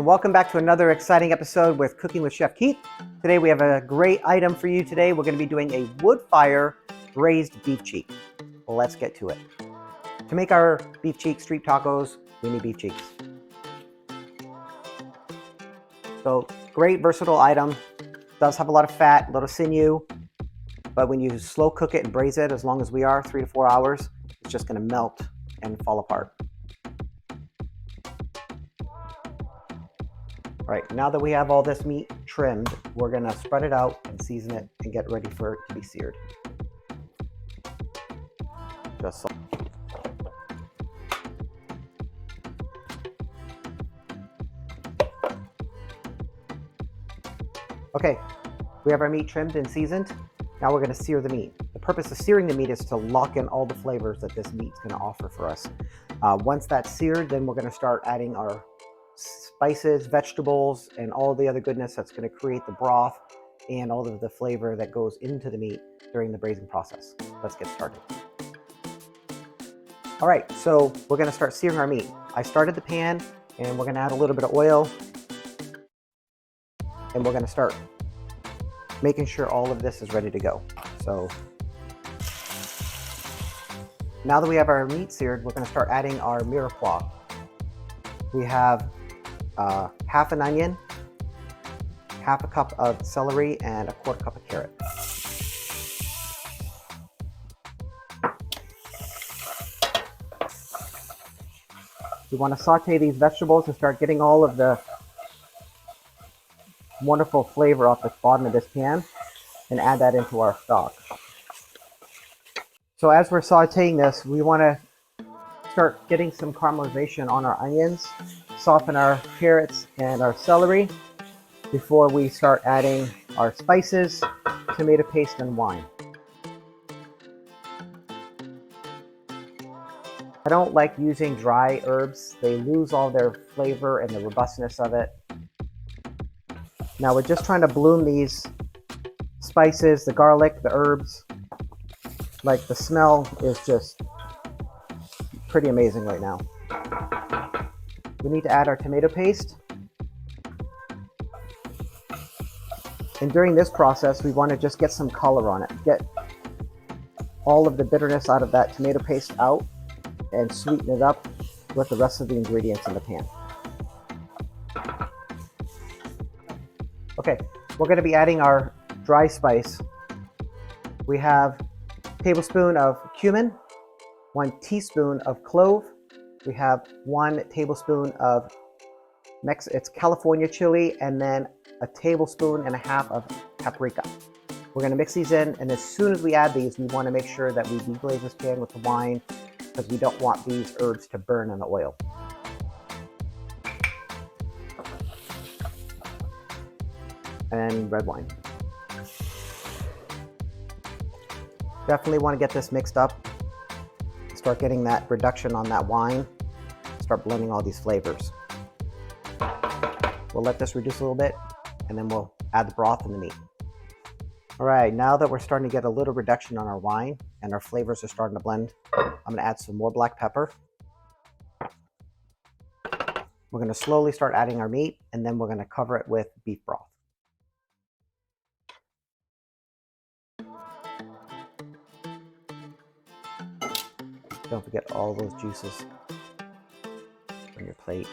Welcome back to another exciting episode with Cooking with Chef Keith. Today we have a great item for you today. We're going to be doing a Woodfire braised beef cheek. Well, let's get to it. To make our beef cheek street tacos, we need beef cheeks. So great versatile item. Does have a lot of fat, a little sinew, but when you slow cook it and braise it, as long as we are, 3 to 4 hours, it's just going to melt and fall apart. All right, now that we have all this meat trimmed, we're gonna spread it out and season it and get ready for it to be seared. Just so. Okay, we have our meat trimmed and seasoned. Now we're gonna sear the meat. The purpose of searing the meat is to lock in all the flavors that this meat's gonna offer for us. Once that's seared, then we're gonna start adding our spices, vegetables, and all the other goodness that's going to create the broth and all of the flavor that goes into the meat during the braising process. Let's get started. All right, so we're going to start searing our meat. I started the pan and we're going to add a little bit of oil and we're going to start making sure all of this is ready to go. So now that we have our meat seared, we're going to start adding our mirepoix. We have half an onion, half a cup of celery, and a 1/4 cup of carrot. We want to saute these vegetables and start getting all of the wonderful flavor off the bottom of this pan and add that into our stock. So as we're sauteing this, we want to start getting some caramelization on our onions, soften our carrots and our celery before we start adding our spices, tomato paste, and wine. I don't like using dry herbs. They lose all their flavor and the robustness of it. Now we're just trying to bloom these spices, the garlic, the herbs. Like, the smell is just pretty amazing right now. We need to add our tomato paste. And during this process, we want to just get some color on it. Get all of the bitterness out of that tomato paste out and sweeten it up with the rest of the ingredients in the pan. Okay, we're going to be adding our dry spice. We have a tablespoon of cumin, 1 teaspoon of clove. We have 1 tablespoon of it's California chili, and then a tablespoon and a half of paprika. We're going to mix these in, and as soon as we add these, we want to make sure that we deglaze this pan with the wine because we don't want these herbs to burn in the oil. And red wine. Definitely want to get this mixed up. Start getting that reduction on that wine. Start blending all these flavors. We'll let this reduce a little bit, and then we'll add the broth and the meat. All right, now that we're starting to get a little reduction on our wine and our flavors are starting to blend, I'm going to add some more black pepper. We're going to slowly start adding our meat, and then we're going to cover it with beef broth. Don't forget all those juices on your plate.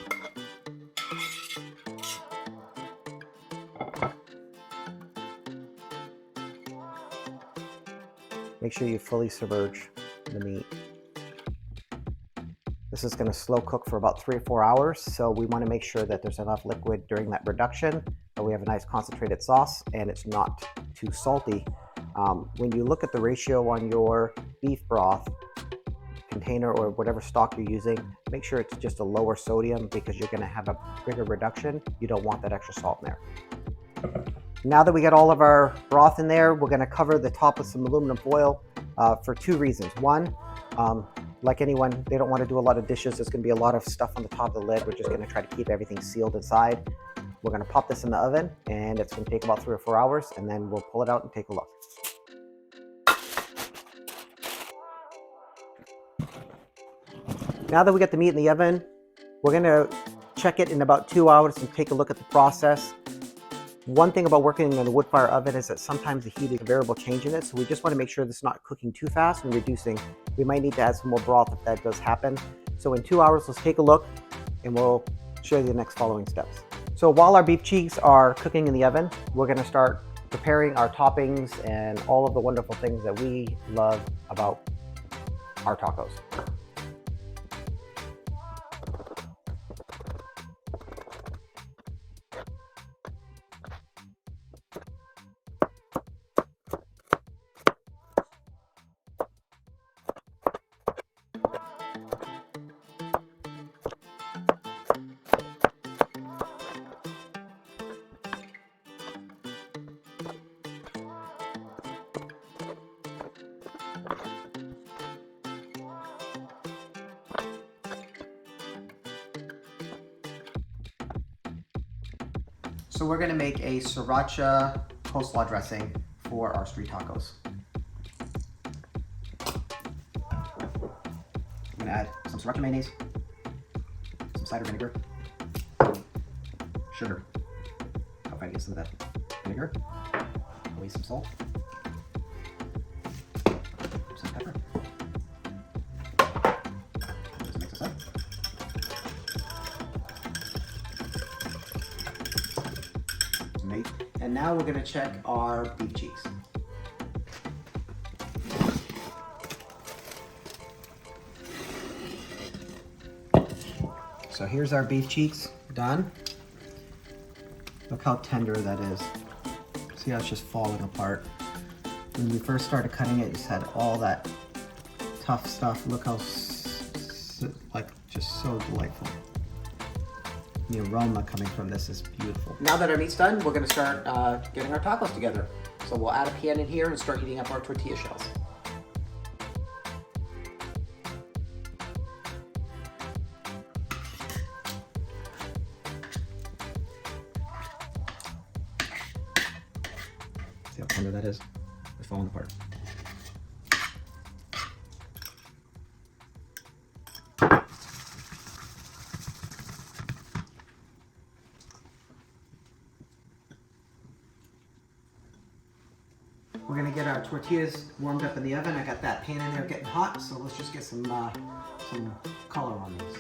Make sure you fully submerge the meat. This is going to slow cook for about 3 or 4 hours, so we want to make sure that there's enough liquid during that reduction, that we have a nice concentrated sauce, and it's not too salty. When you look at the ratio on your beef broth container or whatever stock you're using, make sure it's just a lower sodium because you're going to have a bigger reduction. You don't want that extra salt in there. Now that we got all of our broth in there, we're going to cover the top with some aluminum foil for 2 reasons. One, like anyone, they don't want to do a lot of dishes. There's going to be a lot of stuff on the top of the lid. We're just going to try to keep everything sealed inside. We're going to pop this in the oven, and it's going to take about 3 or 4 hours, and then we'll pull it out and take a look. Now that we got the meat in the oven, we're going to check it in about 2 hours and take a look at the process. One thing about working in a wood fire oven is that sometimes the heat is a variable change in it, so we just want to make sure this is not cooking too fast and reducing. We might need to add some more broth if that does happen. So in 2 hours, let's take a look and we'll show you the next following steps. So while our beef cheeks are cooking in the oven, we're going to start preparing our toppings and all of the wonderful things that we love about our tacos. So we're going to make a Sriracha coleslaw dressing for our street tacos. I'm going to add some Sriracha mayonnaise, some cider vinegar, sugar. I'll try to get some of that vinegar. Release some salt, some pepper. Let's mix this up. And now we're going to check our beef cheeks. So here's our beef cheeks done. Look how tender that is. See how it's just falling apart. When we first started cutting it, it just had all that tough stuff. Look how, like, just so delightful. The aroma coming from this is beautiful. Now that our meat's done, we're gonna start getting our tacos together. So we'll add a pan in here and start heating up our tortilla shells. See how tender that is? It's falling apart. We're gonna get our tortillas warmed up in the oven. I got that pan in there getting hot, so let's just get some color on these.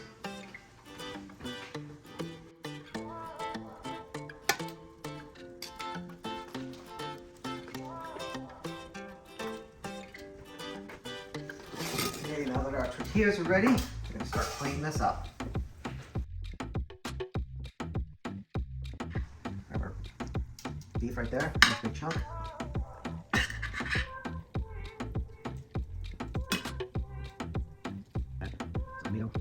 Okay, now that our tortillas are ready, we're gonna start plating this up. Grab our beef right there, nice big chunk. Tomato.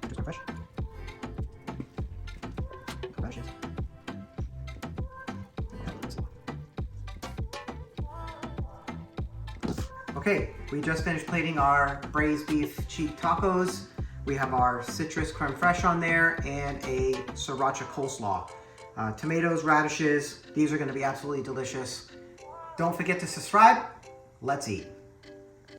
Here's my fresh. Radishes. Okay, we just finished plating our braised beef cheek tacos. We have our citrus creme fraiche on there and a Sriracha coleslaw. Tomatoes, radishes, these are going to be absolutely delicious. Don't forget to subscribe. Let's eat.